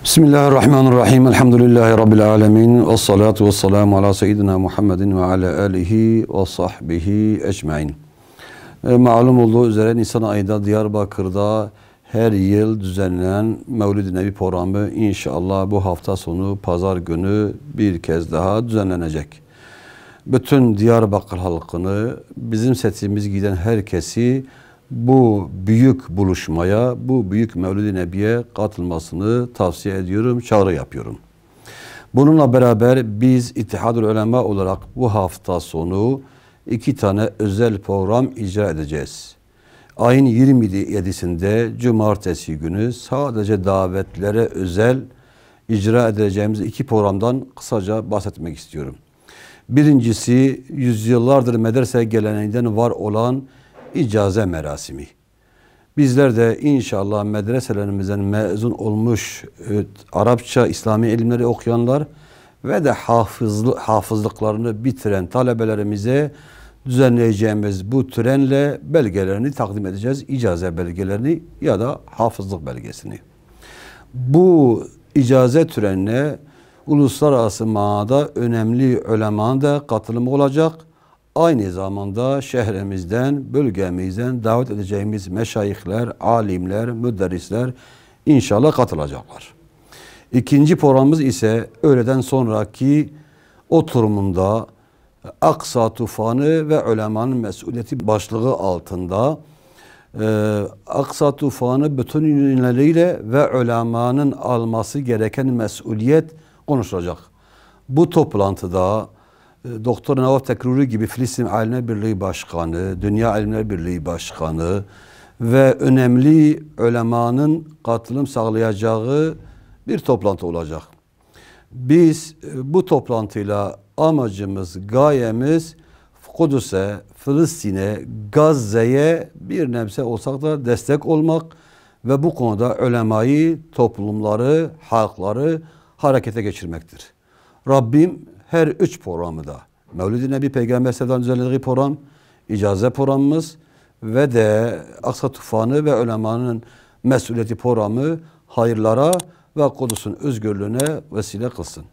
Bismillahirrahmanirrahim. Elhamdülillahi Rabbil alemin. Ve salatu ve selamu ala seyyidina Muhammedin ve ala alihi ve sahbihi ecmain. Malum olduğu üzere Nisan ayında Diyarbakır'da her yıl düzenlenen Mevlid-i Nebi programı inşallah bu hafta sonu pazar günü bir kez daha düzenlenecek. Bütün Diyarbakır halkını, bizim sesimiz giden herkesi bu büyük buluşmaya, bu büyük Mevlid-i Nebi'ye katılmasını tavsiye ediyorum, çağrı yapıyorum. Bununla beraber biz İttihad-ül Ulema olarak bu hafta sonu 2 tane özel program icra edeceğiz. Ayın 27'sinde Cumartesi günü sadece davetlere özel icra edeceğimiz 2 programdan kısaca bahsetmek istiyorum. Birincisi, yüzyıllardır medrese geleneğinden var olan icaze merasimi. Bizler de inşallah medreselerimizden mezun olmuş Arapça, İslami ilimleri okuyanlar ve de hafızlıklarını bitiren talebelerimize düzenleyeceğimiz bu törenle belgelerini takdim edeceğiz. İcaze belgelerini ya da hafızlık belgesini. Bu icaze törenine uluslararası manada önemli ulemanın da katılımı olacak. Aynı zamanda şehrimizden, bölgemizden davet edeceğimiz meşayihler, alimler, müderrisler inşallah katılacaklar. İkinci programımız ise öğleden sonraki oturumunda Aksa Tufanı ve Ulemanın Mesuliyeti başlığı altında Aksa Tufanı bütün yönleriyle ve ulemanın alması gereken mesuliyet konuşulacak. Bu toplantıda Doktor Nevaf Tekruri gibi Filistin Alimler Birliği Başkanı, Dünya Alimler Birliği Başkanı ve önemli ulemanın katılım sağlayacağı bir toplantı olacak. Biz bu toplantıyla amacımız, gayemiz Kudüs'e, Filistin'e, Gazze'ye bir nebze olsak da destek olmak ve bu konuda ulemayı, toplumları, halkları harekete geçirmektir. Rabbim her 3 programı da Mevlid-i Nebi Peygamber Sevda'nın düzenlediği program, icaze programımız ve de Aksa Tufanı ve ulemanın mesuliyeti programı hayırlara ve Kudüs'ün özgürlüğüne vesile kılsın.